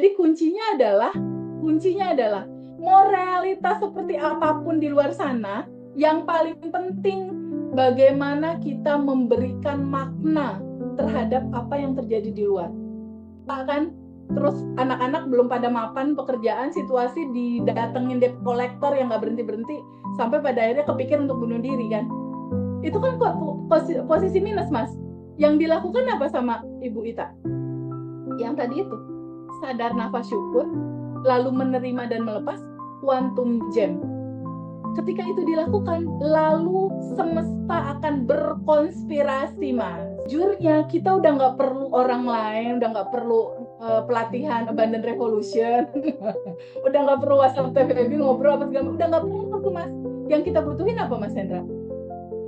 Jadi kuncinya adalah mau realitas seperti apapun di luar sana, yang paling penting bagaimana kita memberikan makna terhadap apa yang terjadi di luar. Kan terus anak-anak belum pada mapan pekerjaan, situasi didatengin debt collector yang nggak berhenti-berhenti sampai pada akhirnya kepikir untuk bunuh diri kan. Itu kan posisi minus, Mas. Yang dilakukan apa sama Ibu Ita? Yang tadi itu, sadar nafas syukur, lalu menerima dan melepas, quantum jam. Ketika itu dilakukan, lalu semesta akan berkonspirasi, Mas. Jujurnya kita udah nggak perlu orang lain, udah nggak perlu pelatihan Abundant Revolution, udah nggak perlu WhatsApp TVB ngobrol apa segala, udah nggak perlu tuh, Mas. Yang kita butuhin apa, Mas Hendra?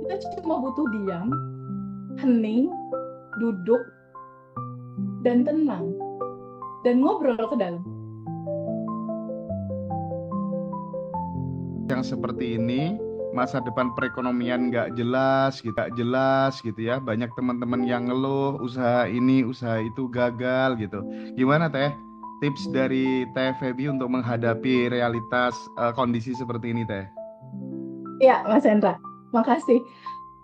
Kita cuma butuh diam, hening, duduk, dan tenang, dan ngobrol ke dalam. Yang seperti ini, masa depan perekonomian nggak jelas gitu ya. Banyak teman-teman yang ngeluh usaha ini, usaha itu gagal gitu. Gimana Teh? Tips dari Teh Feby untuk menghadapi realitas kondisi seperti ini Teh? Ya, Mas Hendra, makasih.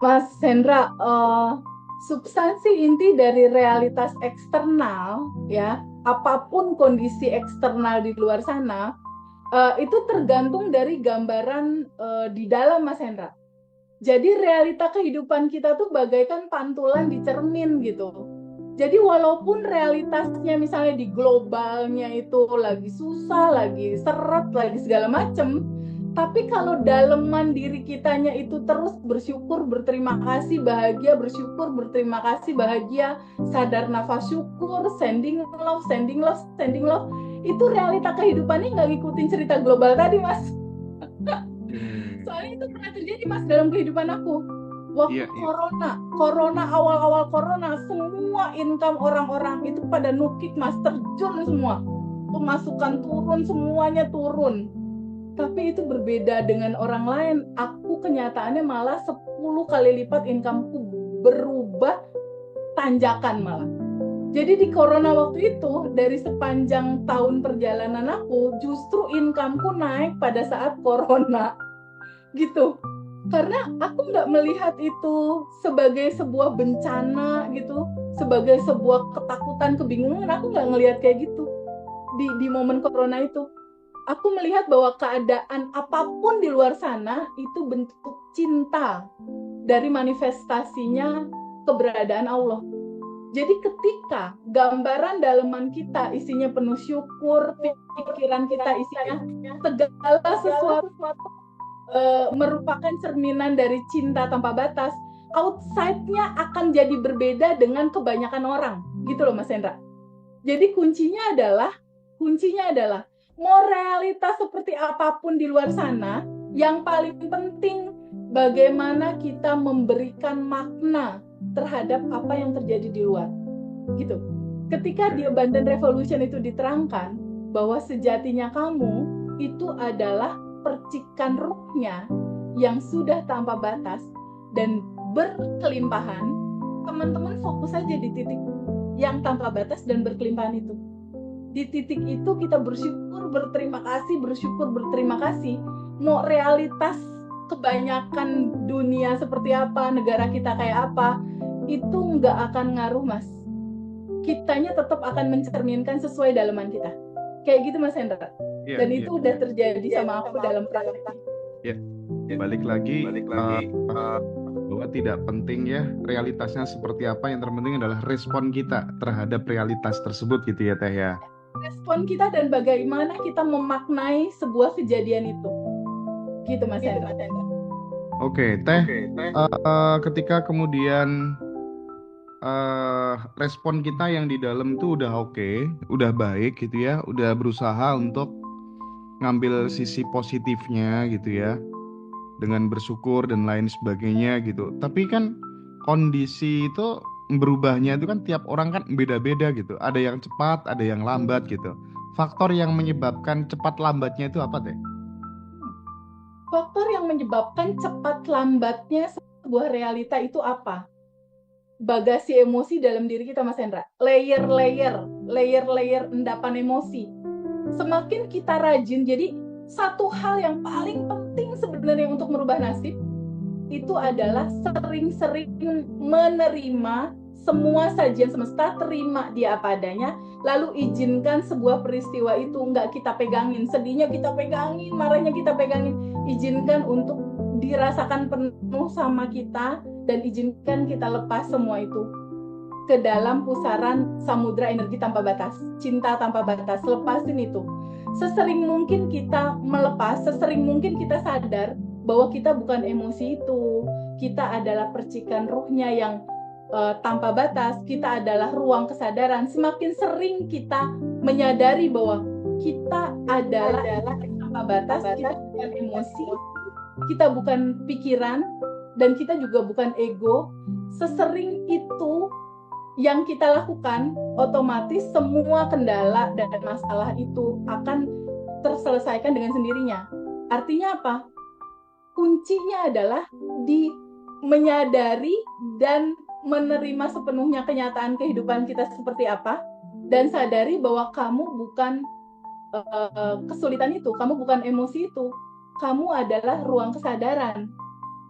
Mas Hendra, substansi inti dari realitas eksternal, ya, apapun kondisi eksternal di luar sana, itu tergantung dari gambaran di dalam, Mas Hendra. Jadi realita kehidupan kita tuh bagaikan pantulan di cermin gitu. Jadi walaupun realitasnya misalnya di globalnya itu lagi susah, lagi seret, lagi segala macem, tapi kalau daleman diri kitanya itu terus bersyukur, berterima kasih, bahagia, bersyukur, berterima kasih, bahagia, sadar nafas syukur, sending love, sending love, sending love, itu realita kehidupannya nggak ngikutin cerita global tadi, Mas. Soalnya itu pernah terjadi, Mas, dalam kehidupan aku. Waktu corona, awal-awal corona, semua income orang-orang itu pada nukik, Mas, terjun semua. Pemasukan turun, semuanya turun. Tapi itu berbeda dengan orang lain. Aku kenyataannya malah 10 kali lipat incomeku berubah tanjakan malah. Jadi di corona waktu itu, dari sepanjang tahun perjalanan aku, justru incomeku naik pada saat corona. Gitu. Karena aku nggak melihat itu sebagai sebuah bencana gitu, sebagai sebuah ketakutan, kebingungan. Aku nggak ngelihat kayak gitu di momen corona itu. Aku melihat bahwa keadaan apapun di luar sana itu bentuk cinta dari manifestasinya keberadaan Allah. Jadi ketika gambaran daleman kita isinya penuh syukur, pikiran kita isinya segala sesuatu merupakan cerminan dari cinta tanpa batas, outside-nya akan jadi berbeda dengan kebanyakan orang, gitu loh Mas Hendra. Jadi kuncinya adalah mau realitas seperti apapun di luar sana, yang paling penting bagaimana kita memberikan makna terhadap apa yang terjadi di luar, gitu. Ketika di Abundant Revolution itu diterangkan bahwa sejatinya kamu itu adalah percikan ruhnya yang sudah tanpa batas dan berkelimpahan, teman-teman fokus saja di titik yang tanpa batas dan berkelimpahan itu. Di titik itu kita bersyukur, berterima kasih, bersyukur, berterima kasih. Mau realitas kebanyakan dunia seperti apa, negara kita kayak apa, itu nggak akan ngaruh, Mas. Kitanya tetap akan mencerminkan sesuai daleman kita. Kayak gitu, Mas Hendra. Dan itu udah terjadi sama aku dalam praktek. Balik lagi bahwa tidak penting ya realitasnya seperti apa, yang terpenting adalah respon kita terhadap realitas tersebut gitu ya Teh ya. Respon kita dan bagaimana kita memaknai sebuah kejadian itu. Gitu Mas Hendra. Oke, Teh, ketika kemudian respon kita yang di dalam tuh udah oke, udah baik gitu ya, udah berusaha untuk ngambil sisi positifnya gitu ya, dengan bersyukur dan lain sebagainya gitu. Tapi kan kondisi itu berubahnya itu kan tiap orang kan beda-beda gitu. Ada yang cepat, ada yang lambat gitu. Faktor yang menyebabkan cepat lambatnya itu apa Teh? Faktor yang menyebabkan cepat lambatnya sebuah realita itu apa? bagasi emosi dalam diri kita, Mas Hendra. Layer-layer endapan emosi. Semakin kita rajin, jadi satu hal yang paling penting sebenarnya untuk merubah nasib itu adalah sering-sering menerima semua sajian semesta, terima dia apa adanya, lalu izinkan sebuah peristiwa itu nggak kita pegangin, sedihnya kita pegangin, marahnya kita pegangin, izinkan untuk dirasakan penuh sama kita, dan izinkan kita lepas semua itu ke dalam pusaran samudra energi tanpa batas, cinta tanpa batas. Lepasin itu. Sesering mungkin kita melepas, sesering mungkin kita sadar bahwa kita bukan emosi itu. Kita adalah percikan ruhnya yang tanpa batas. Kita adalah ruang kesadaran. Semakin sering kita menyadari bahwa kita adalah tanpa batas, kita bukan emosi, kita bukan pikiran, dan kita juga bukan ego. Sesering itu yang kita lakukan, otomatis semua kendala dan masalah itu akan terselesaikan dengan sendirinya. Artinya apa? Kuncinya adalah di menyadari dan menerima sepenuhnya kenyataan kehidupan kita seperti apa, dan sadari bahwa kamu bukan kesulitan itu, kamu bukan emosi itu, kamu adalah ruang kesadaran.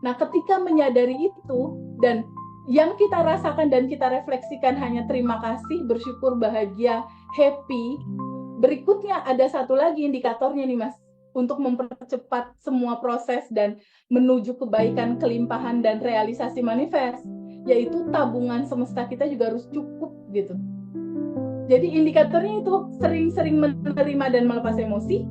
Nah, ketika menyadari itu dan yang kita rasakan dan kita refleksikan hanya terima kasih, bersyukur, bahagia, happy. Berikutnya ada satu lagi indikatornya nih, Mas, untuk mempercepat semua proses dan menuju kebaikan, kelimpahan, dan realisasi manifest, yaitu tabungan semesta kita juga harus cukup gitu. Jadi indikatornya itu sering-sering menerima dan melepas emosi.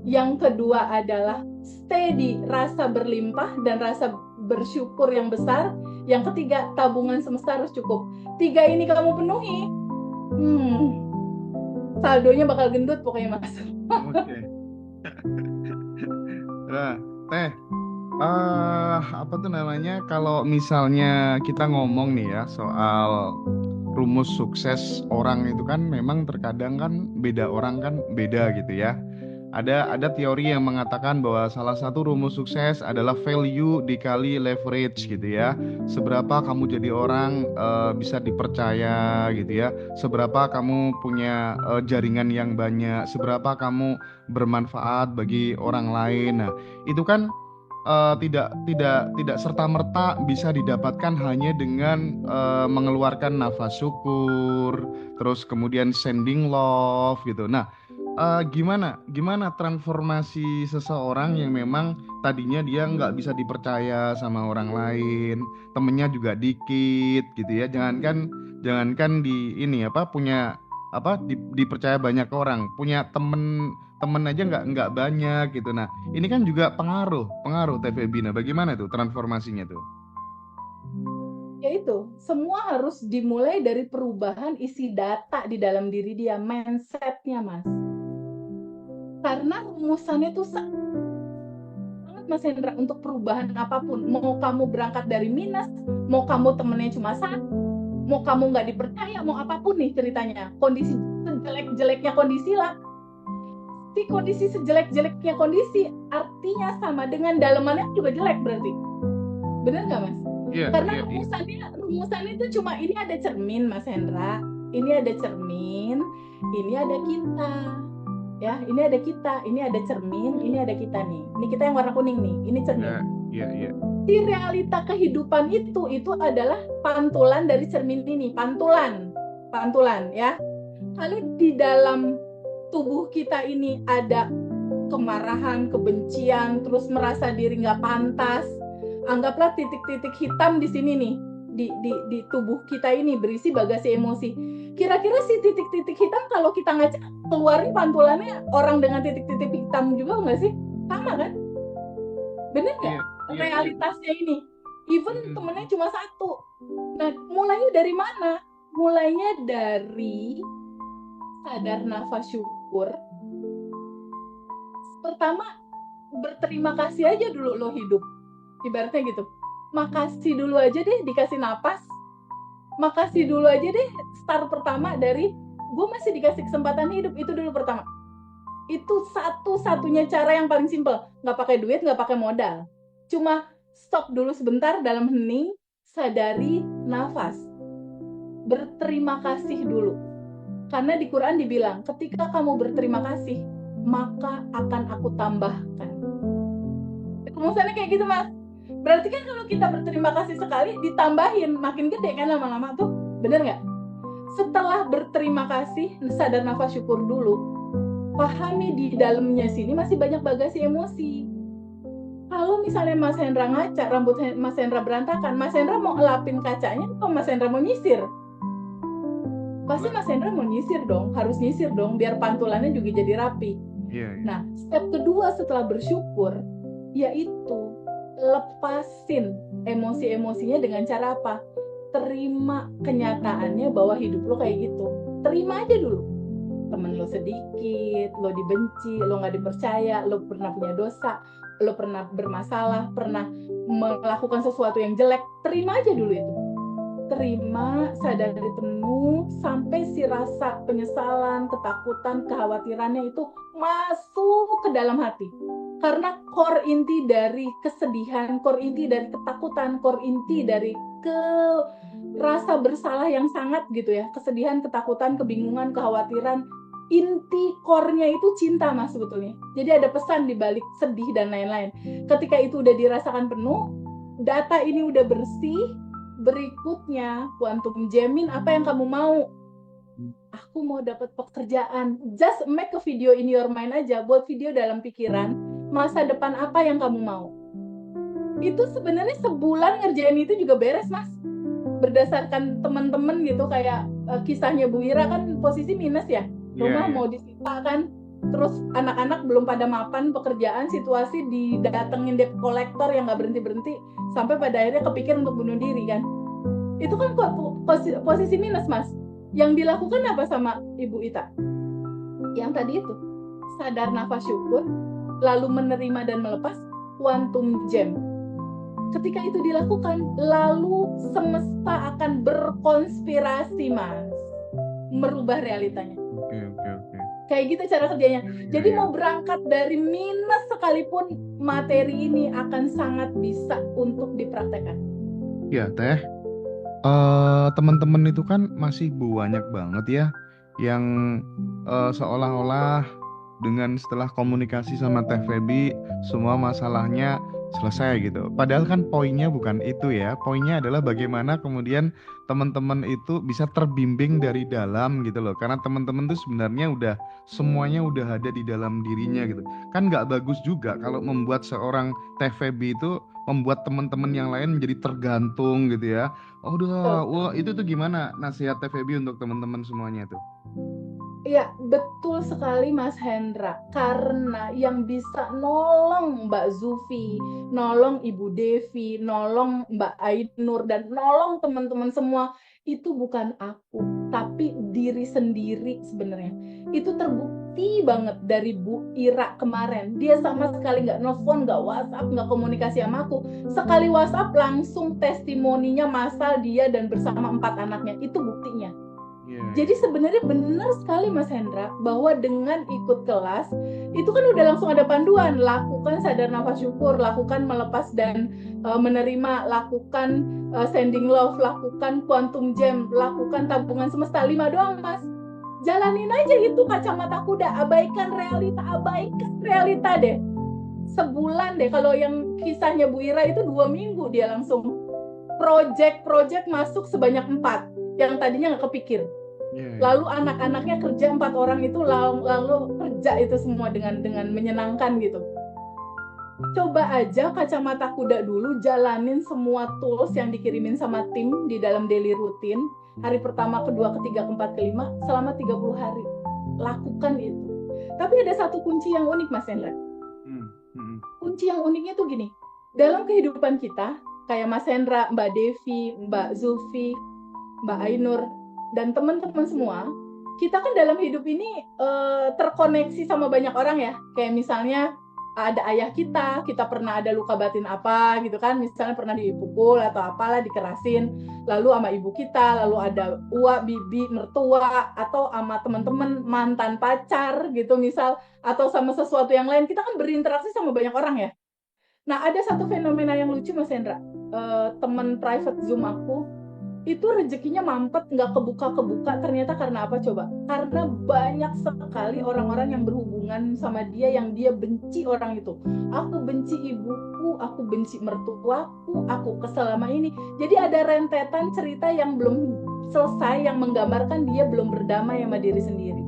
Yang kedua adalah steady, rasa berlimpah dan rasa bersyukur yang besar. Yang ketiga, tabungan semesta harus cukup. 3 ini kamu penuhi, saldonya bakal gendut pokoknya, Mas. Oke. Nah, apa tuh namanya, kalau misalnya kita ngomong nih ya soal rumus sukses orang itu kan memang terkadang kan beda orang kan beda gitu ya. Ada teori yang mengatakan bahwa salah satu rumus sukses adalah value dikali leverage gitu ya. Seberapa kamu jadi orang bisa dipercaya gitu ya. Seberapa kamu punya jaringan yang banyak, seberapa kamu bermanfaat bagi orang lain. Nah, itu kan tidak serta-merta bisa didapatkan hanya dengan mengeluarkan nafas syukur, terus kemudian sending love gitu. Nah, gimana transformasi seseorang yang memang tadinya dia nggak bisa dipercaya sama orang lain, temennya juga dikit gitu ya. Jangankan di ini apa punya apa dipercaya banyak orang, punya temen aja nggak banyak gitu. Nah, ini kan juga pengaruh TVB. Nah, bagaimana tuh transformasinya tuh? Yaitu semua harus dimulai dari perubahan isi data di dalam diri dia, mindsetnya, Mas. Karena rumusannya tuh sangat, Mas Hendra, untuk perubahan apapun. Mau kamu berangkat dari minus, mau kamu temennya cuma satu, mau kamu nggak dipercaya, mau apapun nih ceritanya, kondisi sejelek-jeleknya kondisi lah. Si kondisi sejelek-jeleknya kondisi artinya sama dengan dalemannya juga jelek berarti. Benar nggak, Mas? Yeah, karena rumusannya itu cuma ini ada cermin, Mas Hendra, ini ada cermin, ini ada kita, ya, ini ada kita, ini ada cermin, ini ada kita nih, ini kita yang warna kuning nih, ini cermin. Di realita kehidupan itu adalah pantulan dari cermin ini, pantulan ya. Lalu di dalam tubuh kita ini ada kemarahan, kebencian, terus merasa diri nggak pantas. Anggaplah titik-titik hitam di sini nih, di tubuh kita ini berisi bagasi emosi. Kira-kira si titik-titik hitam kalau kita ngaca keluarin pantulannya orang dengan titik-titik hitam juga nggak sih? Sama kan? Bener nggak? Realitasnya ini. Even temennya cuma satu. Nah, mulainya dari mana? Mulainya dari sadar nafas syukur. Pertama, berterima kasih aja dulu lo hidup. Ibaratnya gitu, makasih dulu aja deh dikasih napas, makasih dulu aja deh start pertama dari gue masih dikasih kesempatan hidup, itu dulu pertama. Itu satu-satunya cara yang paling simpel, nggak pakai duit, nggak pakai modal, cuma stop dulu sebentar dalam hening, sadari nafas. berterima kasih dulu. Karena di Quran dibilang, ketika kamu berterima kasih, maka akan aku tambahkan. Rumusannya kayak gitu, Mas. Berarti kan kalau kita berterima kasih sekali, ditambahin, makin gede kan lama-lama tuh. Bener nggak? Setelah berterima kasih, sadar nafas syukur dulu. Pahami di dalamnya sini masih banyak bagasi emosi. Kalau misalnya Mas Hendra ngaca, rambut Mas Hendra berantakan, Mas Hendra mau ngelapin kacanya atau Mas Hendra mau nyisir? Pasti Mas Hendra mau nyisir dong, harus nyisir dong, biar pantulannya juga jadi rapi. Nah, step kedua setelah bersyukur, yaitu lepasin emosi-emosinya dengan cara apa? Terima kenyataannya bahwa hidup lo kayak gitu. Terima aja dulu. Temen lo sedikit, lo dibenci, lo gak dipercaya, lo pernah punya dosa, lo pernah bermasalah, pernah melakukan sesuatu yang jelek. Terima aja dulu itu. Terima, sadari penuh, sampai si rasa penyesalan, ketakutan, kekhawatirannya itu masuk ke dalam hati. Karena core inti dari kesedihan, core inti dari ketakutan, core inti dari rasa bersalah yang sangat gitu ya, kesedihan, ketakutan, kebingungan, kekhawatiran, inti core-nya itu cinta, Mas, sebetulnya. Jadi ada pesan di balik sedih dan lain-lain. Ketika itu udah dirasakan penuh, data ini udah bersih, berikutnya quantum jamming, apa yang kamu mau? Aku mau dapat pekerjaan. Just make a video in your mind aja, buat video dalam pikiran, masa depan apa yang kamu mau. Itu sebenarnya sebulan ngerjain itu juga beres, Mas. Berdasarkan teman-teman gitu, kayak kisahnya Bu Ira kan posisi minus ya, rumah mau disita kan, terus anak-anak belum pada mapan pekerjaan, situasi didatengin debt kolektor yang nggak berhenti-berhenti, sampai pada akhirnya kepikir untuk bunuh diri kan. Itu kan posisi minus, Mas. Yang dilakukan apa sama Ibu Ita? Yang tadi itu, sadar nafas syukur, lalu menerima dan melepas, quantum jam. Ketika itu dilakukan, lalu semesta akan berkonspirasi, Mas, merubah realitanya. Oke. Kayak gitu cara kerjanya. Jadi mau berangkat dari minus sekalipun, materi ini akan sangat bisa untuk dipraktekkan. Ya, Teh. Teman-teman itu kan masih banyak banget ya yang seolah-olah dengan setelah komunikasi sama Teh Feby semua masalahnya selesai gitu. Padahal kan poinnya bukan itu ya. Poinnya adalah bagaimana kemudian teman-teman itu bisa terbimbing dari dalam gitu loh. Karena teman-teman tuh sebenarnya semuanya udah ada di dalam dirinya gitu. Kan nggak bagus juga kalau membuat seorang Teh Feby itu membuat teman-teman yang lain menjadi tergantung gitu ya. Oh udah, wah itu tuh gimana nasihat Teh Feby untuk teman-teman semuanya tuh? Iya, betul sekali Mas Hendra. Karena yang bisa nolong Mbak Zufi, nolong Ibu Devi, nolong Mbak Ainur, dan nolong teman-teman semua, itu bukan aku, tapi diri sendiri sebenarnya. Itu terbukti banget dari Bu Ira kemarin. Dia sama sekali nggak nelfon, nggak WhatsApp, nggak komunikasi sama aku. Sekali WhatsApp langsung testimoninya masal dia dan bersama 4 anaknya. Itu buktinya. Jadi sebenarnya benar sekali Mas Hendra, bahwa dengan ikut kelas itu kan udah langsung ada panduan, lakukan sadar nafas syukur, lakukan melepas dan menerima, lakukan sending love, lakukan quantum jam, lakukan tabungan semesta. 5 doang, Mas. Jalanin aja itu kacamata kuda, abaikan realita deh. Sebulan deh. Kalau yang kisahnya Bu Ira itu 2 minggu dia langsung project masuk sebanyak 4 yang tadinya nggak kepikir. Lalu anak-anaknya kerja 4 orang itu lalu kerja itu semua dengan menyenangkan gitu. Coba aja kacamata kuda dulu, jalanin semua tools yang dikirimin sama tim di dalam daily routine. Hari pertama, kedua, ketiga, keempat, kelima, selama 30 hari. Lakukan itu. Tapi ada satu kunci yang unik, Mas Hendra. Kunci yang uniknya tuh gini. Dalam kehidupan kita, kayak Mas Hendra, Mbak Devi, Mbak Zulfi, Mbak Ainur, dan teman-teman semua, kita kan dalam hidup ini terkoneksi sama banyak orang ya. Kayak misalnya ada ayah kita pernah ada luka batin apa gitu kan, misalnya pernah dipukul atau apalah, dikerasin, lalu sama ibu kita, lalu ada uak, bibi, mertua, atau sama teman-teman mantan pacar gitu misal, atau sama sesuatu yang lain. Kita kan berinteraksi sama banyak orang ya. Nah, ada satu fenomena yang lucu Mas Hendra. Teman private Zoom aku itu rezekinya mampet, nggak kebuka-kebuka. Ternyata karena apa coba? Karena banyak sekali orang-orang yang berhubungan sama dia yang dia benci orang itu. Aku benci ibuku, aku benci mertuaku, aku kesel sama ini. Jadi ada rentetan cerita yang belum selesai yang menggambarkan dia belum berdamai sama diri sendiri.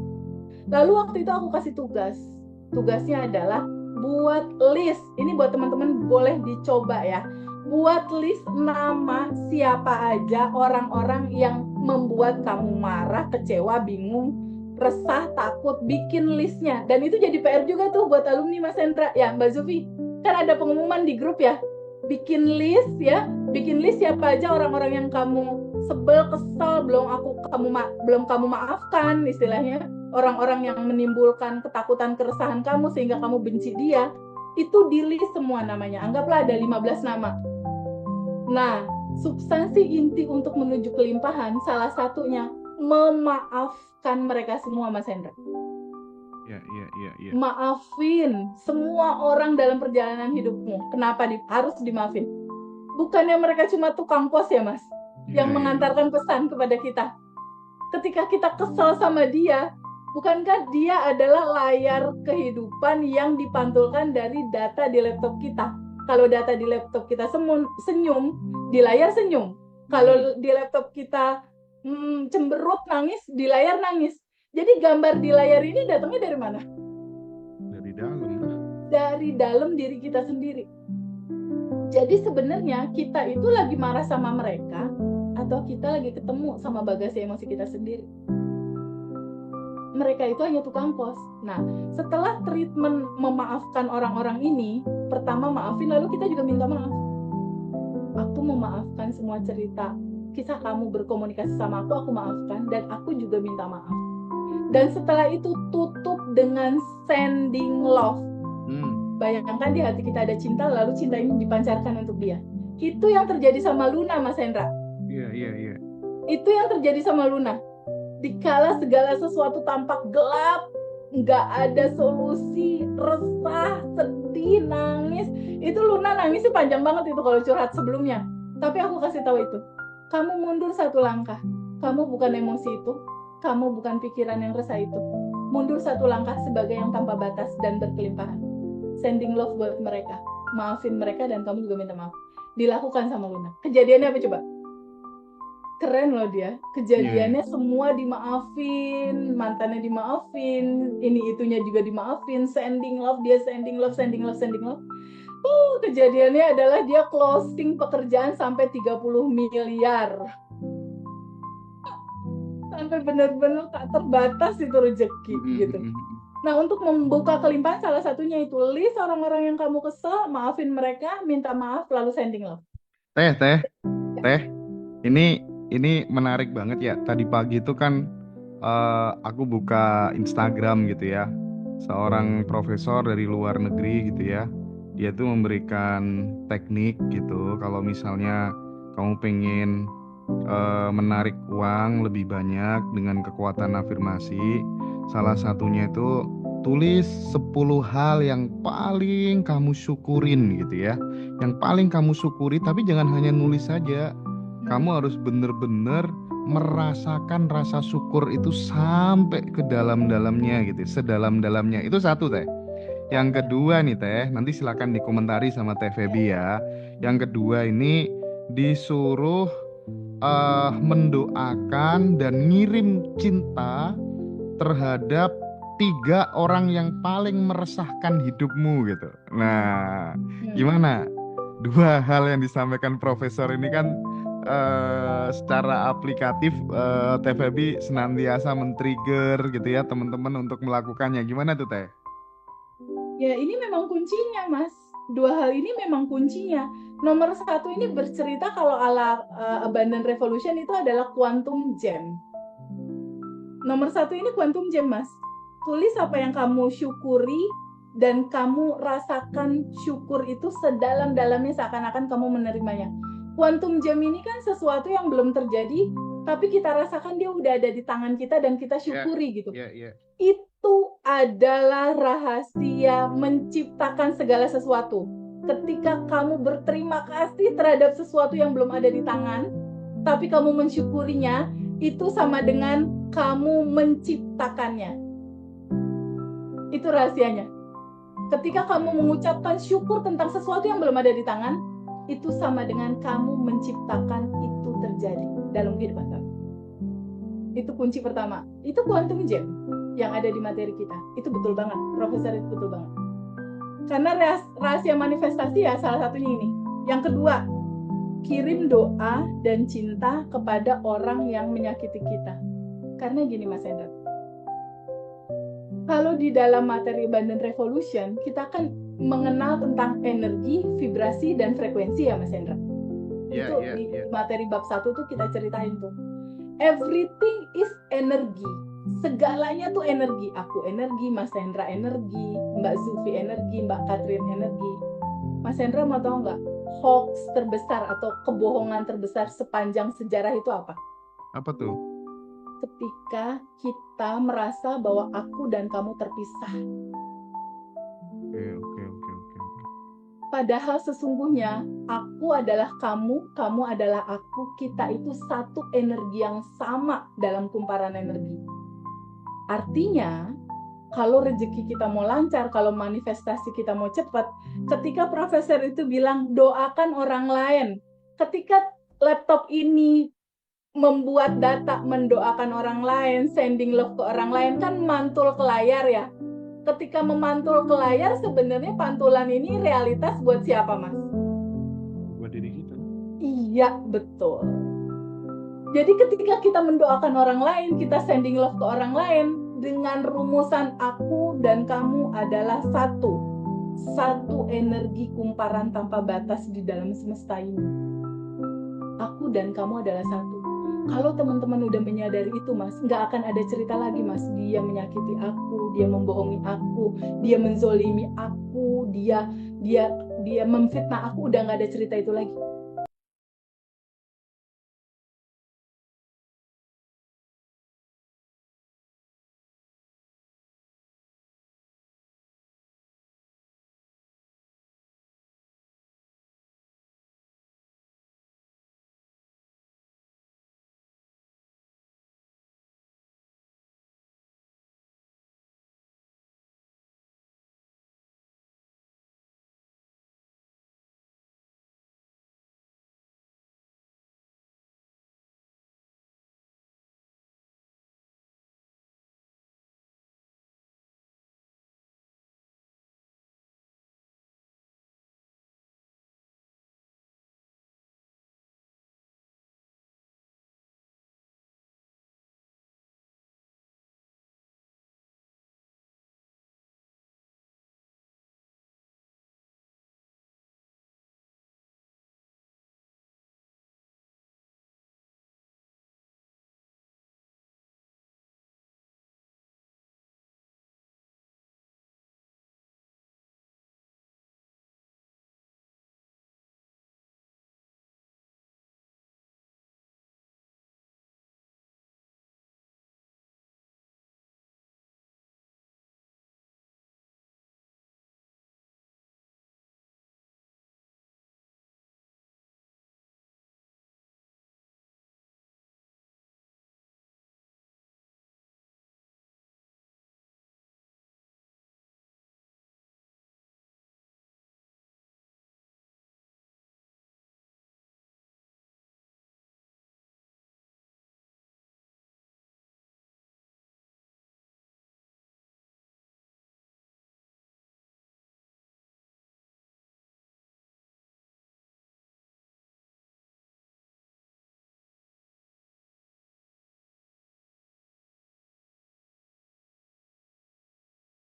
Lalu waktu itu aku kasih tugas. Tugasnya adalah buat list. Ini buat teman-teman boleh dicoba ya. Buat list nama siapa aja orang-orang yang membuat kamu marah, kecewa, bingung, resah, takut. Bikin listnya. Dan itu jadi PR juga tuh buat alumni Mas Hendra. Ya Mbak Zufi, kan ada pengumuman di grup ya. Bikin list ya. Bikin list siapa aja orang-orang yang kamu sebel, kesel, belum kamu maafkan istilahnya. Orang-orang yang menimbulkan ketakutan, keresahan kamu sehingga kamu benci dia. Itu di list semua namanya. Anggaplah ada 15 nama. Nah, substansi inti untuk menuju kelimpahan salah satunya memaafkan mereka semua, Mas Hendra. Ya. Maafin semua orang dalam perjalanan hidupmu. Kenapa harus dimaafin? Bukannya mereka cuma tukang pos ya, Mas, yang mengantarkan pesan kepada kita. Ketika kita kesal sama dia, bukankah dia adalah layar kehidupan yang dipantulkan dari data di laptop kita? Kalau data di laptop kita senyum, di layar senyum. Kalau di laptop kita cemberut, nangis, di layar nangis. Jadi gambar di layar ini datangnya dari mana? Dari dalam. Dari dalam diri kita sendiri. Jadi sebenarnya kita itu lagi marah sama mereka atau kita lagi ketemu sama bagasi emosi kita sendiri. Mereka itu hanya tukang pos. Nah, setelah treatment memaafkan orang-orang ini, pertama maafin, lalu kita juga minta maaf. Aku memaafkan semua cerita kisah kamu berkomunikasi sama aku maafkan, dan aku juga minta maaf. Dan setelah itu tutup dengan sending love. Bayangkan di hati kita ada cinta, lalu cinta ini dipancarkan untuk dia. Itu yang terjadi sama Luna, Mas Hendra. Iya. Itu yang terjadi sama Luna. Dikala segala sesuatu tampak gelap, nggak ada solusi, resah, sedih, nangis. Itu Luna nangisnya panjang banget itu kalau curhat sebelumnya. Tapi aku kasih tahu itu, kamu mundur satu langkah. Kamu bukan emosi itu, kamu bukan pikiran yang resah itu. Mundur satu langkah sebagai yang tanpa batas dan berkelimpahan. Sending love buat mereka, maafin mereka, dan kamu juga minta maaf. Dilakukan sama Luna. Kejadiannya apa coba? Keren loh dia. Kejadiannya semua dimaafin, mantannya dimaafin, ini itunya juga dimaafin, sending love, dia sending love. Kejadiannya adalah dia closing pekerjaan sampai 30 miliar. Sampai benar-benar tak terbatas itu rezeki gitu. Nah, untuk membuka kelimpahan salah satunya itu list orang-orang yang kamu kesel, maafin mereka, minta maaf, lalu sending love. Teh. Ini menarik banget ya. Tadi pagi itu kan aku buka Instagram gitu ya. Seorang profesor dari luar negeri gitu ya. Dia tuh memberikan teknik gitu. Kalau misalnya kamu pengen menarik uang lebih banyak dengan kekuatan afirmasi, salah satunya itu tulis 10 hal yang paling kamu syukurin gitu ya. Yang paling kamu syukuri, tapi jangan hanya nulis saja. Kamu harus benar-benar merasakan rasa syukur itu sampai ke dalam-dalamnya gitu, sedalam-dalamnya. Itu satu, Teh. Yang kedua nih, Teh, nanti silakan dikomentari sama Teh Feby ya. Yang kedua ini disuruh mendoakan dan ngirim cinta terhadap 3 orang yang paling meresahkan hidupmu gitu. Nah, gimana? 2 hal yang disampaikan profesor ini kan secara aplikatif Teh Feby senantiasa men-trigger gitu ya teman-teman untuk melakukannya. Gimana tuh, Teh? Ya, ini memang kuncinya, Mas. 2 hal ini memang kuncinya. Nomor 1 ini bercerita kalau ala Abundant Revolution itu adalah quantum gem. Nomor 1 ini quantum gem, Mas. Tulis apa yang kamu syukuri dan kamu rasakan syukur itu sedalam-dalamnya seakan-akan kamu menerimanya. Quantum gem ini kan sesuatu yang belum terjadi, tapi kita rasakan dia udah ada di tangan kita dan kita syukuri gitu. Itu adalah rahasia menciptakan segala sesuatu. Ketika kamu berterima kasih terhadap sesuatu yang belum ada di tangan, tapi kamu mensyukurinya, itu sama dengan kamu menciptakannya. Itu rahasianya. Ketika kamu mengucapkan syukur tentang sesuatu yang belum ada di tangan, itu sama dengan kamu menciptakan itu terjadi dalam kehidupan kamu. Itu kunci pertama. Itu quantum gem yang ada di materi kita. Itu betul banget, Profesor, itu betul banget. Karena rahasia manifestasi ya salah satunya ini. Yang kedua, kirim doa dan cinta kepada orang yang menyakiti kita. Karena gini Mas Hendra, kalau di dalam materi Abundant Revolution, kita kan mengenal tentang energi, vibrasi, dan frekuensi ya Mas Hendra. Di materi bab 1 tuh kita ceritain tuh. Everything is energy. Segalanya tuh energi. Aku energi, Mas Hendra energi, Mbak Zufi energi, Mbak Katrin energi. Mas Hendra mau tahu nggak? Hoax terbesar atau kebohongan terbesar sepanjang sejarah itu apa? Apa tuh? Ketika kita merasa bahwa aku dan kamu terpisah. Oke. Padahal sesungguhnya aku adalah kamu, kamu adalah aku, kita itu satu energi yang sama dalam kumparan energi. Artinya, kalau rezeki kita mau lancar, kalau manifestasi kita mau cepat, ketika profesor itu bilang doakan orang lain, ketika laptop ini membuat data mendoakan orang lain, sending love ke orang lain, kan mantul ke layar ya. Ketika memantul ke layar, sebenarnya pantulan ini realitas buat siapa, Mas? Buat diri kita. Iya, betul. Jadi ketika kita mendoakan orang lain, kita sending love ke orang lain, dengan rumusan aku dan kamu adalah satu energi kumparan tanpa batas di dalam semesta ini. Aku dan kamu adalah satu. Kalau teman-teman udah menyadari itu, Mas, nggak akan ada cerita lagi, Mas. Dia menyakiti aku, dia membohongi aku, dia menzolimi aku, dia memfitnah aku, udah nggak ada cerita itu lagi.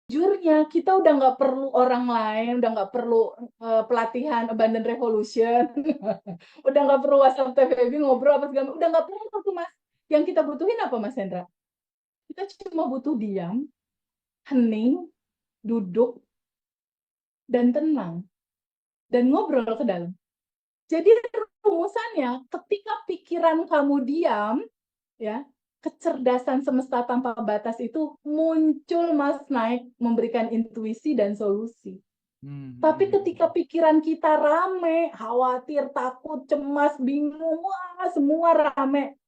Jujurnya kita udah nggak perlu orang lain, udah nggak perlu pelatihan Abundant Revolution, udah nggak perlu WhatsApp TVB ngobrol apa segala, udah nggak perlu tuh Mas. Yang kita butuhin apa Mas Hendra? Kita cuma butuh diam, hening, duduk, dan tenang, dan ngobrol ke dalam. Jadi rumusannya, ketika pikiran kamu diam, ya, kecerdasan semesta tanpa batas itu muncul Mas naik memberikan intuisi dan solusi. Tapi ketika pikiran kita rame, khawatir, takut, cemas, bingung, wah semua rame,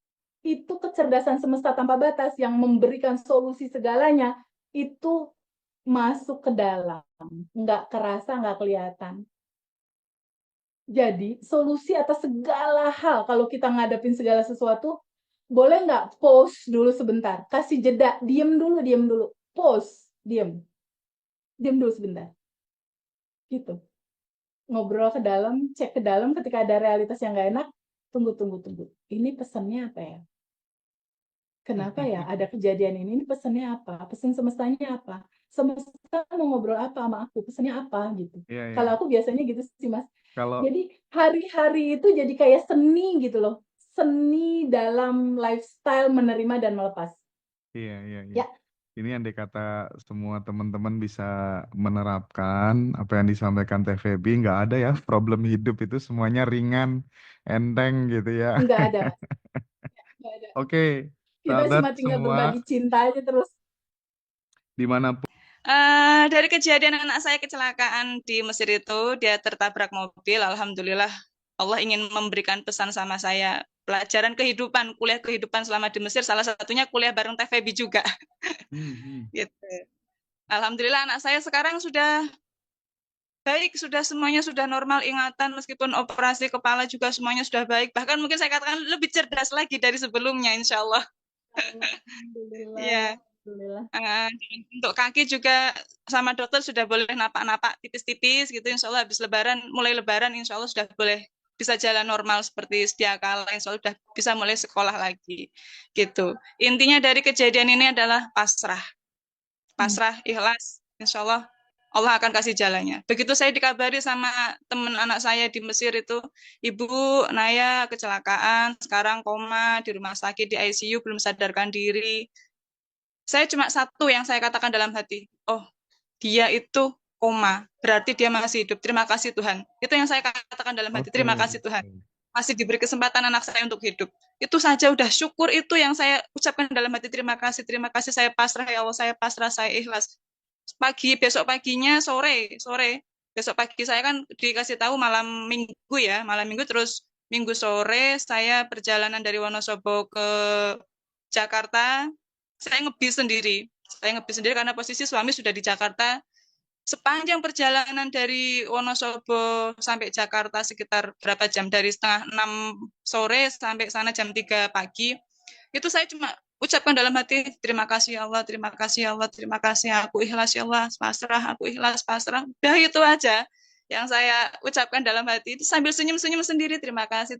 itu kecerdasan semesta tanpa batas yang memberikan solusi segalanya, itu masuk ke dalam. Nggak kerasa, nggak kelihatan. Jadi, solusi atas segala hal, kalau kita ngadepin segala sesuatu, boleh nggak pause dulu sebentar? Kasih jeda, diem dulu. Pause, diem dulu sebentar. Gitu. Ngobrol ke dalam, cek ke dalam ketika ada realitas yang nggak enak, tunggu. Ini pesannya apa ya? Kenapa ya ada kejadian ini pesannya apa? Pesan semestanya apa? Semesta mau ngobrol apa sama aku? Pesannya apa gitu. Kalau aku biasanya gitu sih, Mas. Kalau Jadi hari-hari itu jadi kayak seni gitu loh. Seni dalam lifestyle menerima dan melepas. iya. Ya, Ini andai kata semua teman-teman bisa menerapkan apa yang disampaikan Teh Feby, nggak ada ya problem hidup itu semuanya ringan, enteng gitu ya. nggak ada, Mas. Nggak ada. Oke, Kita sahabat cuma tinggal semua berbagi cinta aja terus. dimanapun. Dari kejadian anak saya kecelakaan di Mesir itu, dia tertabrak mobil. Alhamdulillah, Allah ingin memberikan pesan sama saya. Pelajaran kehidupan, kuliah kehidupan selama di Mesir, salah satunya kuliah bareng Teh Feby juga. Gitu. Alhamdulillah anak saya sekarang sudah baik, sudah semuanya sudah normal ingatan, meskipun operasi kepala juga semuanya sudah baik. Bahkan mungkin saya katakan lebih cerdas lagi dari sebelumnya, insya Allah. Iya. Alhamdulillah. Untuk kaki juga sama dokter sudah boleh napak-napak tipis-tipis gitu. Insya Allah habis lebaran, mulai lebaran insya Allah sudah boleh bisa jalan normal seperti sedia kala. Insya Allah sudah bisa mulai sekolah lagi gitu. Intinya dari kejadian ini adalah pasrah. Pasrah, ikhlas. Insya Allah Allah akan kasih jalannya. Begitu saya dikabari sama teman anak saya di Mesir itu, Ibu Naya kecelakaan, sekarang koma di rumah sakit di ICU, belum sadarkan diri. Saya cuma satu yang saya katakan dalam hati, oh dia itu koma, berarti dia masih hidup. Terima kasih Tuhan. Itu yang saya katakan dalam hati. Terima kasih Tuhan. Masih diberi kesempatan anak saya untuk hidup. Itu saja udah syukur, itu yang saya ucapkan dalam hati. Terima kasih saya pasrah ya Allah, saya pasrah, saya ikhlas. Besok paginya sore. Besok pagi saya kan dikasih tahu malam Minggu ya, malam Minggu terus Minggu sore saya perjalanan dari Wonosobo ke Jakarta. Saya ngebis sendiri karena posisi suami sudah di Jakarta. Sepanjang perjalanan dari Wonosobo sampai Jakarta sekitar berapa jam, dari setengah 6 sore sampai sana jam 3 pagi, itu saya cuma ucapkan dalam hati, terima kasih ya Allah, terima kasih ya Allah, terima kasih, aku ikhlas ya Allah, pasrah, aku ikhlas, pasrah. Udah itu aja yang saya ucapkan dalam hati, itu sambil senyum-senyum sendiri. Terima kasih,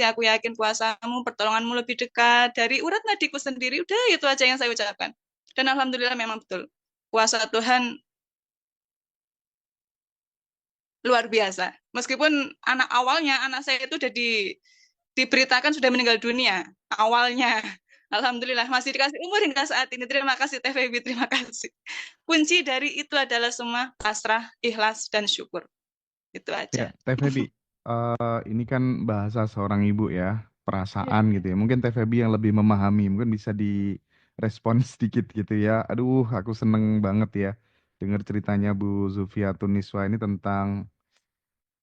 aku yakin kuasamu, pertolonganmu lebih dekat dari urat nadiku sendiri. Udah itu aja yang saya ucapkan. Dan alhamdulillah memang betul, kuasa Tuhan luar biasa. Meskipun anak saya itu udah diberitakan sudah meninggal dunia awalnya. Alhamdulillah masih dikasih umur hingga saat ini. Terima kasih TVB, terima kasih. Kunci dari itu adalah semua pasrah, ikhlas, dan syukur. Itu Ya, aja. Teh Feby, ini kan bahasa seorang ibu ya, perasaan gitu ya. Mungkin Teh Feby yang lebih memahami, mungkin bisa direspon sedikit gitu ya. Aduh, aku seneng banget ya dengar ceritanya Bu Zufiatun Niswa ini tentang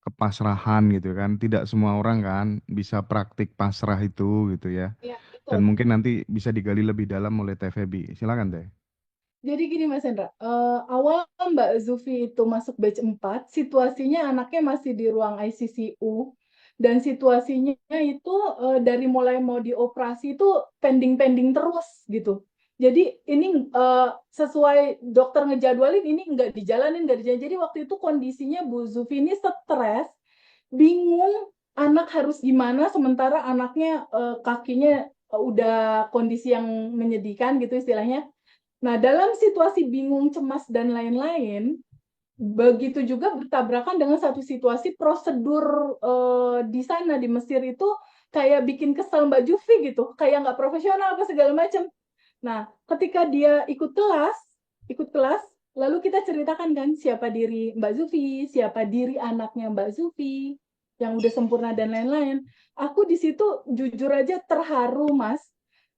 kepasrahan gitu kan. Tidak semua orang kan bisa praktik pasrah itu gitu ya. Ya, Dan betul. mungkin nanti bisa digali lebih dalam oleh Teh Feby. Silakan Teh. Jadi gini Mas Hendra, awal Mbak Zufi itu masuk batch 4, situasinya anaknya masih di ruang ICCU, dan situasinya itu dari mulai mau dioperasi itu pending-pending terus gitu. Jadi ini sesuai dokter ngejadwalin, ini nggak dijalanin. Jadi waktu itu kondisinya Bu Zufi ini stres, bingung anak harus gimana, sementara anaknya kakinya udah kondisi yang menyedihkan gitu istilahnya. Nah, dalam situasi bingung, cemas, dan lain-lain, begitu juga bertabrakan dengan satu situasi prosedur di sana, di Mesir itu kayak bikin kesel Mbak Juvi gitu, kayak nggak profesional apa segala macam. Nah, ketika dia ikut kelas, lalu kita ceritakan kan siapa diri Mbak Zufi, siapa diri anaknya Mbak Zufi, yang udah sempurna dan lain-lain. Aku di situ jujur aja terharu, Mas.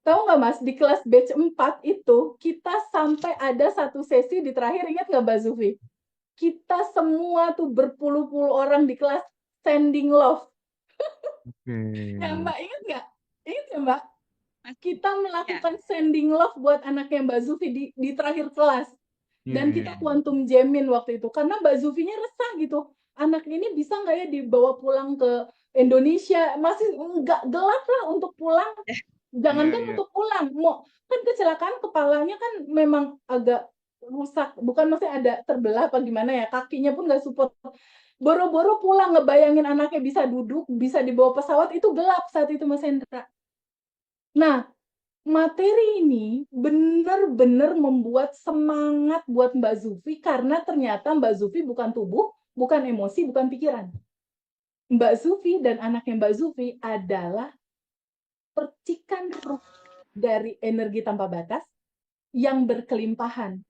Tahu nggak, Mas, di kelas batch 4 itu kita sampai ada satu sesi di terakhir, ingat nggak Mbak Zufi? kita semua tuh berpuluh-puluh orang di kelas sending love. Ya Oke. Mbak, ingat nggak? Ingat ya Mbak? Kita Ya, melakukan sending love buat anaknya Mbak Zufi di terakhir kelas. Iya, Dan iya. kita quantum jamin waktu itu. Karena Mbak Zufinya resah gitu. Anak ini bisa nggak ya dibawa pulang ke Indonesia? Masih nggak gelap lah untuk pulang. ya, Jangankan Iya, iya. untuk pulang. Mau kan kecelakaan kepalanya kan memang agak rusak. Bukan maksudnya ada terbelah apa gimana ya. Kakinya pun nggak support. Boro-boro pulang ngebayangin anaknya bisa duduk, bisa dibawa pesawat, itu gelap saat itu Mas Hendra. Nah, materi ini benar-benar membuat semangat buat Mbak Zufi karena ternyata Mbak Zufi bukan tubuh, bukan emosi, bukan pikiran. Mbak Zufi dan anaknya Mbak Zufi adalah percikan ruh dari energi tanpa batas yang berkelimpahan.